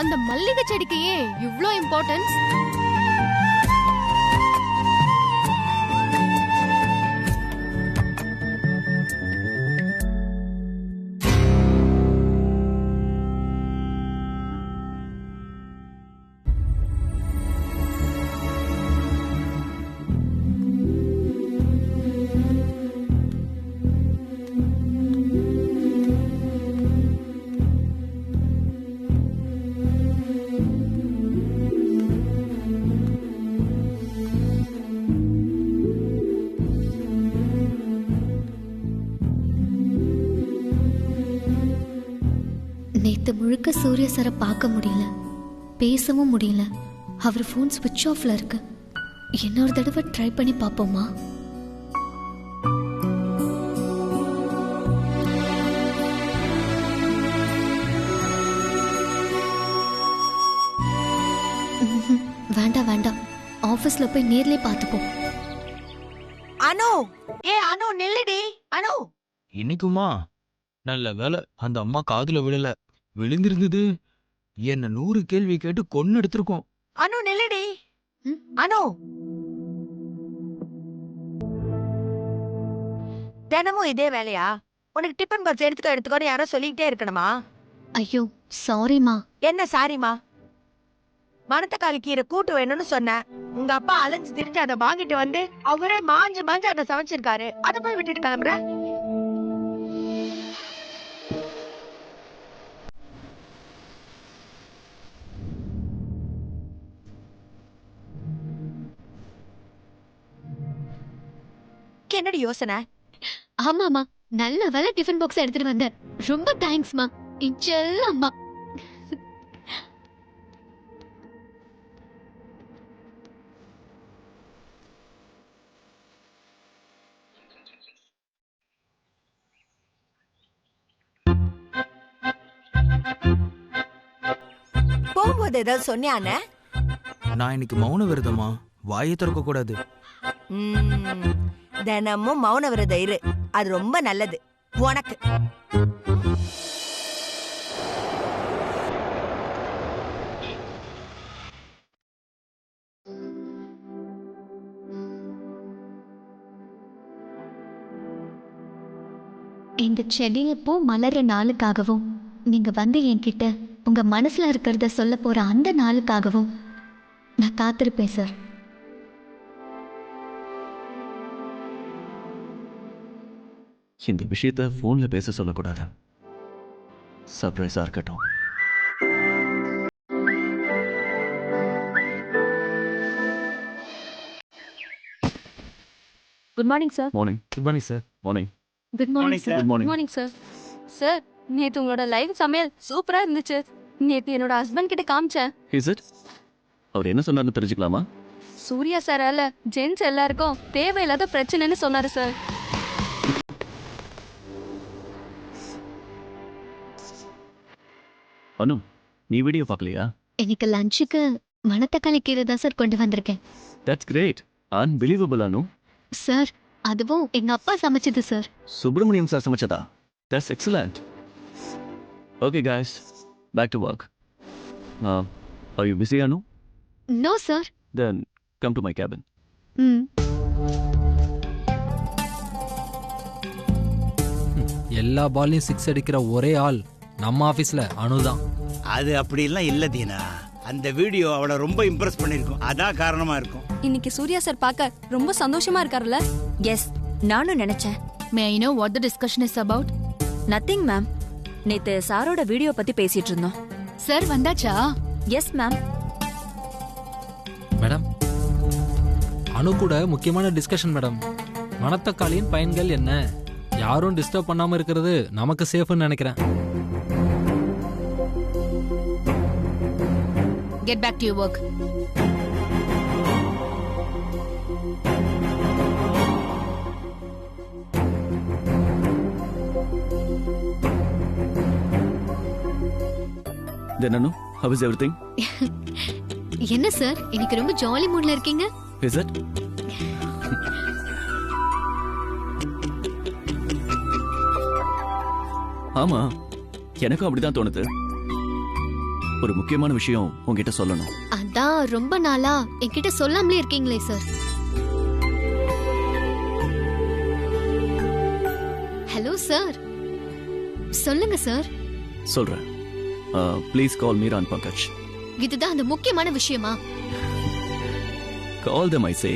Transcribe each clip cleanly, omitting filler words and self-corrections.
அந்த மல்லிகை செடிக்கு ஏன் இவ்ளோ இம்பார்ட்டன்ஸ்? நேத்து முழுக்க சூர்யா சாரை பார்க்க முடியல, பேசவும் முடியல. அவர் ஃபோன் ஸ்விட்ச் ஆஃப்ல இருக்கு. இன்னொரு தடவை ட்ரை பண்ணி பார்ப்போமா? வேண்டாம் வேண்டாம், ஆபீஸ்ல போய் நேர்லயே பார்த்துப்போம். அனு, அனு நில்லுடி. அனு, இன்னைக்குமா? நல்ல வேலை அந்த அம்மா காதுல விழல. விழுந்திருந்தது என்ன 100 கேள்வி கேட்டு கொன்னு எடுத்திருக்கோம். அனு நில்லுடி. அனு, தினமும் இதே வேலையா? உனக்கு டிஃபன் பாக்ஸ் எடுத்துக்கோன்னு யாரோ சொல்லிக்கிட்டே இருக்கணுமா? ஐயோ சாரிமா. என்ன சாரிமா? மணத்தக்காளி கீரை கூட்டு வேணும்னு சொன்னேன். உங்க அப்பா அலைஞ்சு திரிஞ்சு அதை வாங்கிட்டு வந்து அவரே மாஞ்சு அதை சமைச்சிருக்காரு. அதை போய் விட்டுட்டு கிளம்புற. என்னடி யோசனை? ஆமாமா, நல்ல வேலை டிஃபன் பாக்ஸ் எடுத்துட்டு வந்தேன். ரொம்ப தேங்க்ஸ்மா. இச்செல்லம்மா. போகும்போது ஏதாவது சொன்னியானே? நான் இன்னைக்கு மௌன விரதமா, வாயை திறக்க கூடாது. தினமும் மௌன விரதம் இரு, அது ரொம்ப நல்லது உனக்கு. இந்த செடி எப்போ மலர்ற நாளுக்காகவும், நீங்க வந்து என்கிட்ட உங்க மனசுல இருக்கிறத சொல்ல போற அந்த நாளுக்காகவும் நான் காத்திருப்பேன் சார். இந்த விஷயத்தை ஃபோன்ல பேச சொல்லக்கூடாது. சர்ப்ரைஸா இருக்கட்டும். Good morning sir. Morning. Good morning sir. Morning. Good morning sir. Good morning. Morning sir. Sir, நேத்து உங்களோட லைவ் சமையல் சூப்பரா இருந்துச்சு. நேத்து என்னோட ஹஸ்பண்ட் கிட்ட காமிச்சேன். Is it? அவர் என்ன சொன்னார்னு தெரிஞ்சுக்கலாமா? சூர்யா சாரால ஜென்ஸ் எல்லாருக்கும் தேவையில்லாத பிரச்சனைன்னு சொன்னாரு சார். அனு, நீ வீடியோ பார்க்கலையா? இன்னைக்கு லஞ்சுக்கு மணத்தக்காளி கீரை தான் சார் கொண்டு வந்திருக்கேன். That's great. Unbelievable Anu. Sir, அதுவும் எங்க அப்பா சமைச்சது சார். சுப்பிரமணியம் சார் சமைச்சதா? That's excellent. Okay guys, back to work. Are you busy Anu? No sir. Then come to my cabin. எல்லா பால்லையும் 6 அடிக்கிற ஒரே ஆள் நம்ம ஆபீஸ்ல அனுதான். அது அப்படிலாம் இல்ல தீனா. அந்த வீடியோ அவளை ரொம்ப இம்ப்ரெஸ் பண்ணிருக்கும். அதான் காரணமா இருக்கும். இன்னைக்கு சூர்யா சார் பார்க்க ரொம்ப சந்தோஷமா இருக்காருல்ல? எஸ், நானும் நினைச்சேன். May I know what the discussion is about? Nothing ma'am. நேத்து சாரோட வீடியோ பத்தி பேசிட்டு இருந்தோம். சார் வந்தாச்சா? Yes ma'am. மேடம், அனு கூட முக்கியமான டிஸ்கஷன் மேடம். மணத்தக்காளியின் பயன்கள் என்ன? யாரும் டிஸ்டர்ப் பண்ணாம இருக்கிறது நமக்கு சேஃப்னு நினைக்கிறேன். Get back to your work. Then Anu, how is everything? என்ன சார், இன்னைக்கு ரொம்ப ஜாலி மூட்ல இருக்கீங்க? Is it? ஆமா, எனக்கும் அப்படிதான் தோணுது. ஒரு முக்கியமான விஷயம் உங்ககிட்ட சொல்லணும். அதான் ரொம்ப நாளா என்கிட்ட சொல்லாமலே இருக்கீங்களே சார். ஹலோ சார், சொல்லுங்க சார். சொல்றேன். Please call Meera and Pankaj. இதுதான் அந்த முக்கியமான விஷயமா? கால் them I say.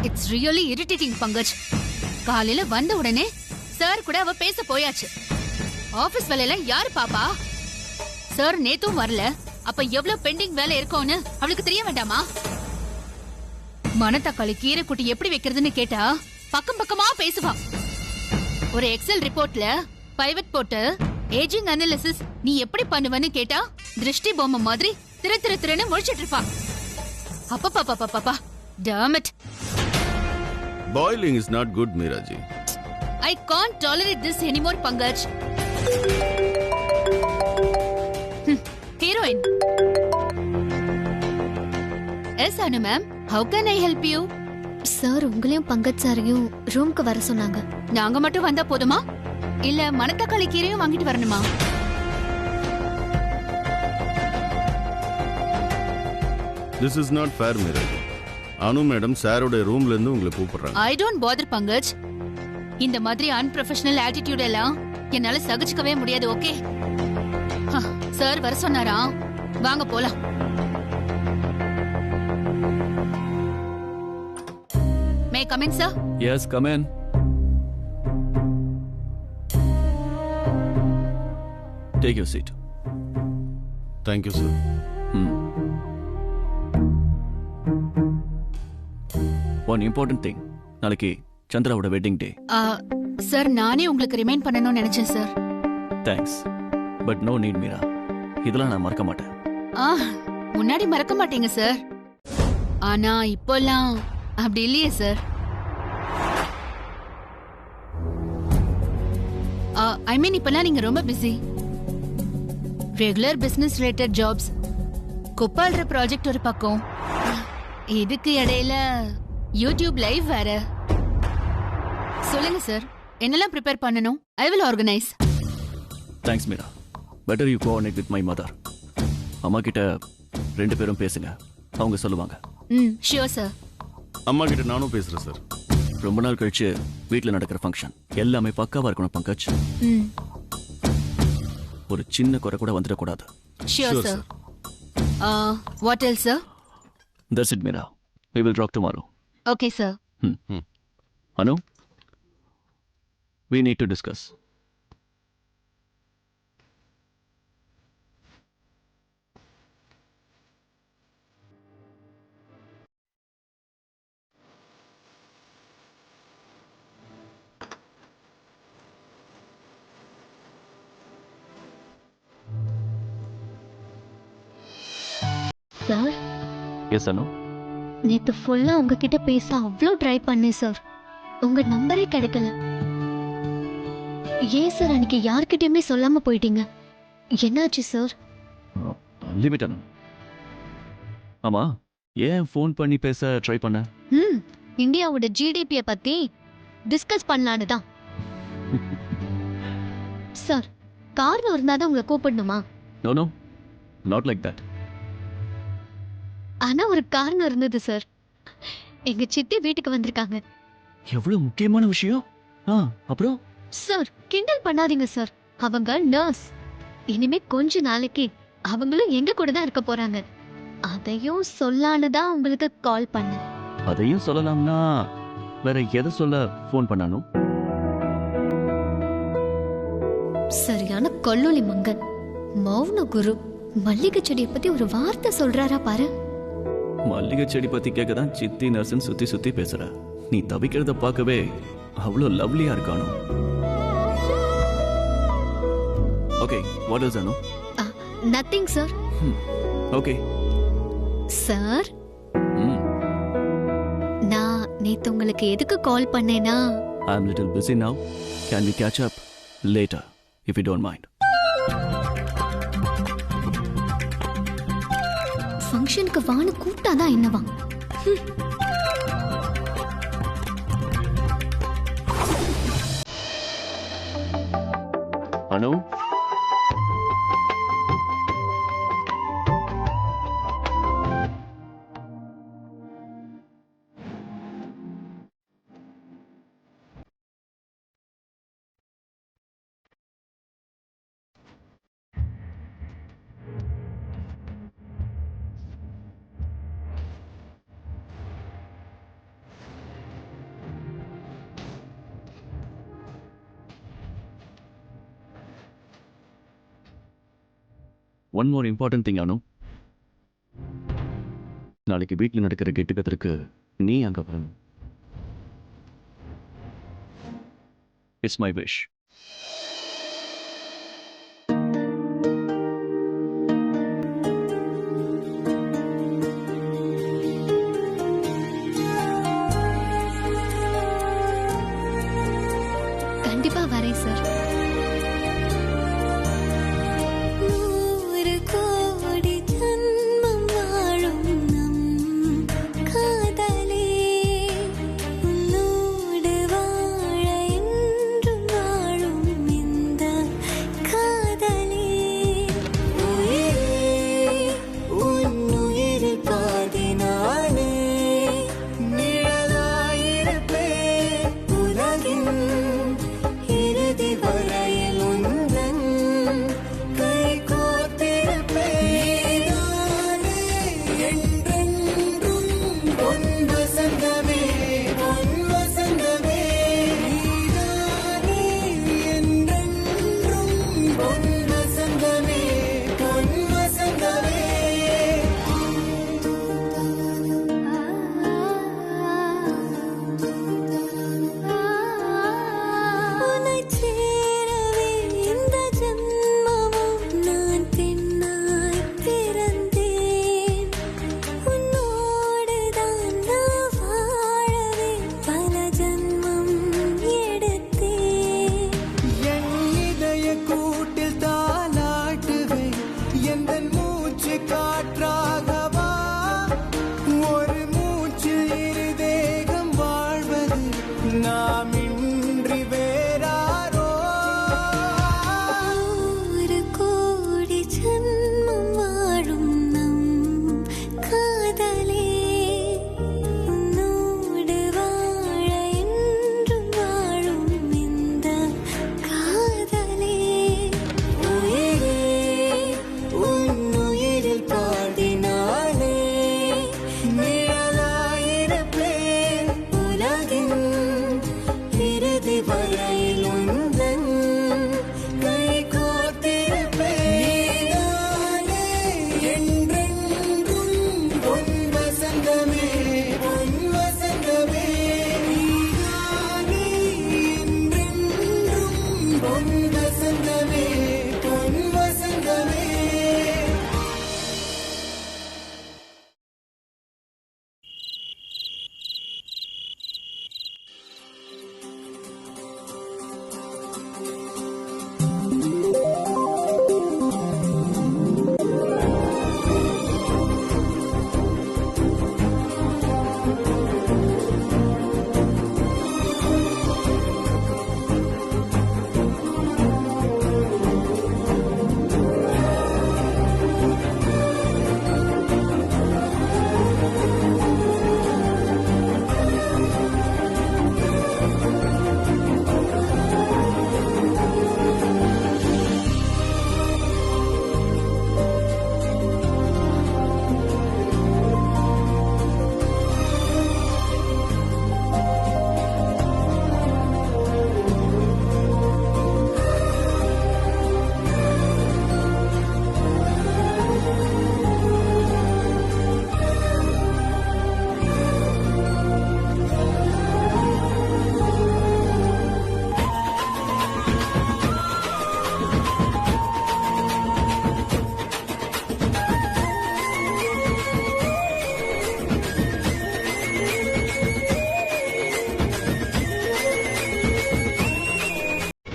It's really irritating Pankaj. காலையில வந்த உடனே சார் கூட அவ பேச போயாச்சு. ஆபீஸ் வேலையில யாரு பாப்பா? சார் நேத்தும் வரல. அப்ப எவ்வளவு பெண்டிங் வேலை இருக்கும்னு அவளுக்கு தெரிய வேண்டாமா? மணத்தக்காளி கீரை குட்டி எப்படி வைக்கிறதுன்னு கேட்டா பக்கம் பக்கமா பேசுவா. ஒரு எக்ஸல் ரிப்போர்ட்ல பைவட் போட்டு ஏஜிங் அனாலிசிஸ் நீ எப்படி பண்ணுவன்னு கேட்டா திருஷ்டி பொம்மை மாதிரி திரு முழிச்சிட்டு இருப்பா. அப்பா damn it. Boiling is not good, Miraji. I can't tolerate this anymore, Pankaj. Heroine. Yes, Anu ma'am. How can I help you? Sir உங்களையும் பங்கஜ் சாரையும் ரூம்க்கு வர சொன்னாங்க. நாங்க மட்டும் வந்தா போதுமா? இல்ல மணத்தக்காளி கீரையும் வாங்கிட்டு வரணுமா? This is not fair, Miraji. Anu madam சாரோட ரூம்ல இருந்து உங்களை கூப்பிடுறாங்க. I don't bother, Pankaj. இந்த மாதிரி unprofessional attitude எல்லாம் என்னால சகிச்சுக்கவே முடியாது, ஓகே? சார் வர சொன்னாரா? வாங்க போலாம். May I come in, sir? Yes, come in. Take your seat. Thank you, sir. One important thing. நாளைக்கு சந்திராவோட வெட்டிங் டே. சார் நானே உங்களுக்கு ரிமைண்ட் பண்ணணும்னு நினைச்சேன் sir. Thanks. But no need Meera. இதெல்லாம் நான் மறக்க மாட்டேன். முன்னாடி மறக்க மாட்டீங்க சார். ஆனா இப்போலாம் அப்படி இல்லையே சார். ஐ மீன் இப்பெல்லாம் நீங்க ரொம்ப busy. Regular business related jobs, குப்பால்ற ப்ராஜெக்ட் ஒரு பக்கம், இதுக்கு இடையில யூடியூப் லைவ் வேற. சொல்லுங்க சார், என்னெல்லாம் ப்ரிப்பேர் பண்ணணும்? I will organise. Thanks Meera. Better you coordinate with my mother. அம்மா கிட்ட 2 பேரும் பேசுங்க, அவங்க சொல்லுவாங்க. Sure sir. அம்மா கிட்ட நானும் பேசுறேன் சார். ரொம்ப நாள் கழிச்சு வீட்டில் நடக்கிற ஃபங்க்ஷன் எல்லாமே பக்காவா இருக்கணும் பங்கஜ். ஒரு சின்ன குறை கூட வந்துடக்கூடாது. Sure sir. What else sir? That's it, Meera. We will talk tomorrow. Okay, sir. Anu, we need to discuss. Sir. Yes, Anu. நேத்து ஃபுல்லா உங்ககிட்ட பேச அவ்வளோ ட்ரை பண்ணேன் சார். உங்க நம்பரே கிடைக்கல. ஏன் சார் அன்னைக்கு யார்கிட்டயுமே சொல்லாம போயிட்டீங்க? என்னாச்சு சார்? Leave it, Anu. ஆமா, ஏன் ஃபோன் பண்ணி பேச ட்ரை பண்ண? இந்தியாவோட ஜிடிபியை பத்தி டிஸ்கஸ் பண்ணலான்னு தான். சார், காரணம் இருந்தாதான் உங்களை கூப்பிடணுமா? No, not like that. ஆனா ஒரு காரணம் இருந்தது சார். எங்க சித்தி வீட்டுக்கு வந்திருக்காங்க. எவ்வளவு முக்கியமான விஷயம். அப்புறம்? சார், கிண்டல் பண்ணாதீங்க சார். அவங்க நர்ஸ். இனிமே கொஞ்ச நாளைக்கு அவங்களும் எங்க கூட தான் இருக்க போறாங்க. அதையும் சொல்லான்னு தான் உங்களுக்கு கால் பண்ணேன். அதையும் சொல்லலாம்னா வேற எதை சொல்ல ஃபோன் பண்ணானோ? சரியான கொல்லொலி மங்கன். மௌன குரு. மல்லிகை செடியை பத்தி ஒரு வார்த்தை சொல்றாரா பாரு. மல்லிகை செடி பத்தி கேட்கதான் சித்தி நர்சன் சுத்தி சுத்தி பேசுற. நீ தவிக்கிறத பார்க்கவே அவ்வளோ லவ்லியா இருக்கானோ. Okay, what is Anu? Nothing sir. Okay sir, நான் நேத்து உங்களுக்கு எதுக்கு கால் பண்ணேனா? I am little busy now. Can we catch up later if you don't mind? ஃபங்க்ஷனுக்கு வான்னு கூப்பிட்டாதான் என்னவா? Anu one more important thing Anu, நாளைக்கு வீட்டில் நடக்கிற கெட்டுக்கத்திற்கு நீ அங்கே வரணும். It's my wish. கண்டிப்பா வரேன் சார்.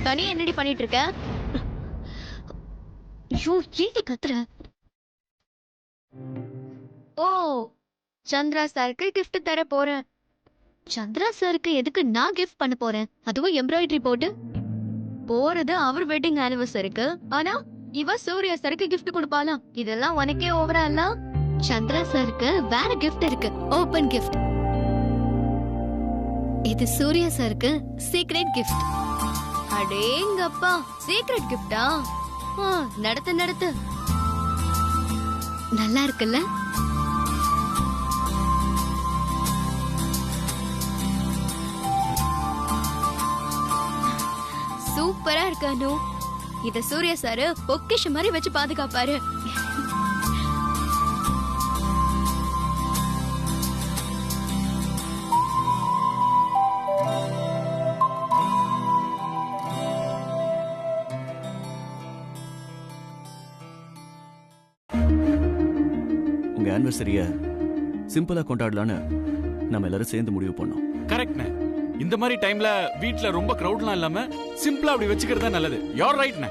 தனி என்னடி பண்ணிட்டு இருக்க? ஐயோ ஏன் கத்துற? ஓ சந்திரா சாருக்கு கிஃப்ட் தர போறேன். சந்திரா சாருக்கு எதுக்கு நான் கிஃப்ட் பண்ண போறேன்? அதுவும் எம்ப்ராய்டரி போட்டு. போறது அவர் வெட்டிங் ஆனிவர்சரிக்கு, ஆனா இவ சூர்யா சாருக்கு gift கொடுப்பாளாம். இதெல்லாம் உனக்கே ஓவரா இல்ல? சந்திரா சாருக்கு வேற gift இருக்கு, ஓபன் gift. இது சூர்யா சாருக்கு சீக்ரெட் gift. அடேங்கப்பா, சீக்ரெட் gift-ஆ? நடத்து நல்லா இருக்குல்ல? சூப்பரா இருக்கு அனு. இத சூர்யா சாரு பொக்கிஷம் மாதிரி வச்சு பாதுகாப்பாரு. உங்க ஆனிவர்சரிய சிம்பிளா கொண்டாடலான்னு நம்ம எல்லாரும் சேர்ந்து முடிவு பண்ணோம். கரெக்ட்ண்ணே. இந்த மாதிரி டைம்ல வீட்ல ரொம்ப கிரவுட்லாம் இல்லாம சிம்பிளா அப்படி வச்சுக்கிறது நல்லது. யூர் ரைட்ண்ணே.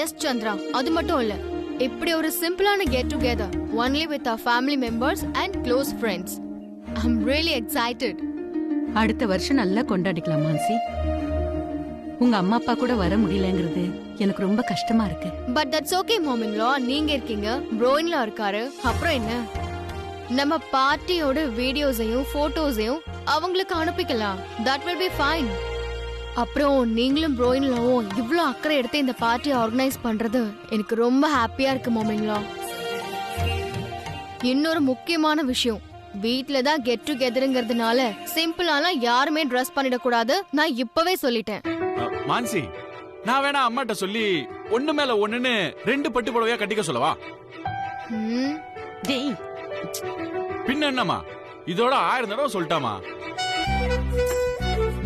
எஸ் சந்திரா, அது மட்டும் இல்ல, இப்படி ஒரு சிம்பிளான get together only with our family members and close friends. I'm really excited. அடுத்த வருஷம் நல்லா கொண்டாடிக்கலாம் மான்சி. உங்க அம்மா அப்பா கூட வர முடியலங்கிறது எனக்கு ரொம்ப கஷ்டமா இருக்கு. பட் தட்ஸ் ஓகே மாமின்லா, நீங்க இருக்கீங்க, ப்ரோயின்லா இருக்காரு, அப்புறம் என்ன? நம்ம பார்ட்டியோட வீடியோஸையும் போட்டோஸையும் அவங்களுக்கு அனுப்பிக்கலாம். that will be fine. அப்புறம் நீங்களும் ப்ரோயின்லாவும் இவ்ளோ அக்கறை எடுத்து இந்த பார்ட்டியை ஆர்கனைஸ் பண்றது எனக்கு ரொம்ப ஹாப்பியா இருக்கு மாமின்லா. இன்னொரு முக்கியமான விஷயம், வீட்ல தான் கெட் டுகெதர்ங்கிறதுனால சிம்பிளாலாம் யாருமே ட்ரெஸ் பண்ணிடக்கூடாது. நான் இப்பவே சொல்லிட்டேன். மான்சி, நான் வேணா அம்மாட்ட சொல்லி ஒண்ணு மேல ஒண்ணுன்னு 2 பட்டு புடவையா கட்டிக்க சொல்லவா? டேய், பின்ன என்னமா, இதோட 1000 தடவை சொல்லிட்டாமா.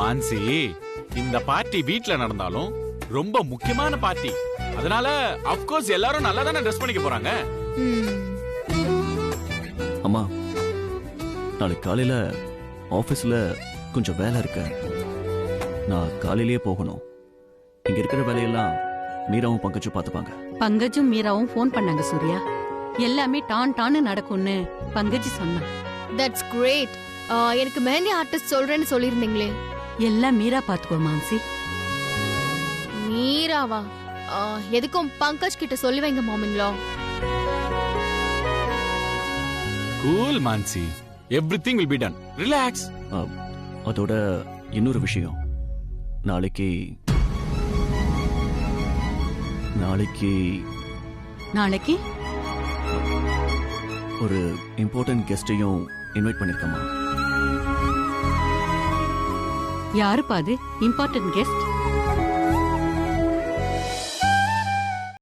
மான்சி, இந்த பார்ட்டி வீட்ல நடந்தாலும் ரொம்ப முக்கியமான பார்ட்டி. அதனால ஆஃப் கோர்ஸ் எல்லாரும் நல்லா தானே ட்ரெஸ் பண்ணிக்க போறாங்க. அம்மா, நாளைக்கு காலையில ஆபீஸ்ல கொஞ்சம் வேலை இருக்கு. நான் காலையிலேயே போகணும். இங்க இருக்கிற வேலையெல்லாம் மீராவும் பங்கஜும் பாத்துப்பாங்க. பங்கஜும் மீராவும் ஃபோன் பண்ணாங்க சூர்யா. எல்லாமே டான்னு நடக்கும்னு பங்கஜ் சொன்னா. That's great. எனக்கு மெஹந்தி ஆர்டிஸ்ட் சொல்றேன்னு சொல்லிருந்தீங்களே, எல்லாம் மீரா பாத்துக்கோ மான்சி. மீராவா? எதுக்கும் பங்கஜ் கிட்ட சொல்லி வைங்க மாமின்லா. Cool Mansi, everything will be done. Relax. அதோட இன்னொரு விஷயம், நாளைக்கு ஒரு இம்பார்ட்டன்ட் கெஸ்டையும் இன்வைட் பண்ணிருக்கமா. யாருப்பா அது இம்பார்ட்டன்ட் கெஸ்ட்?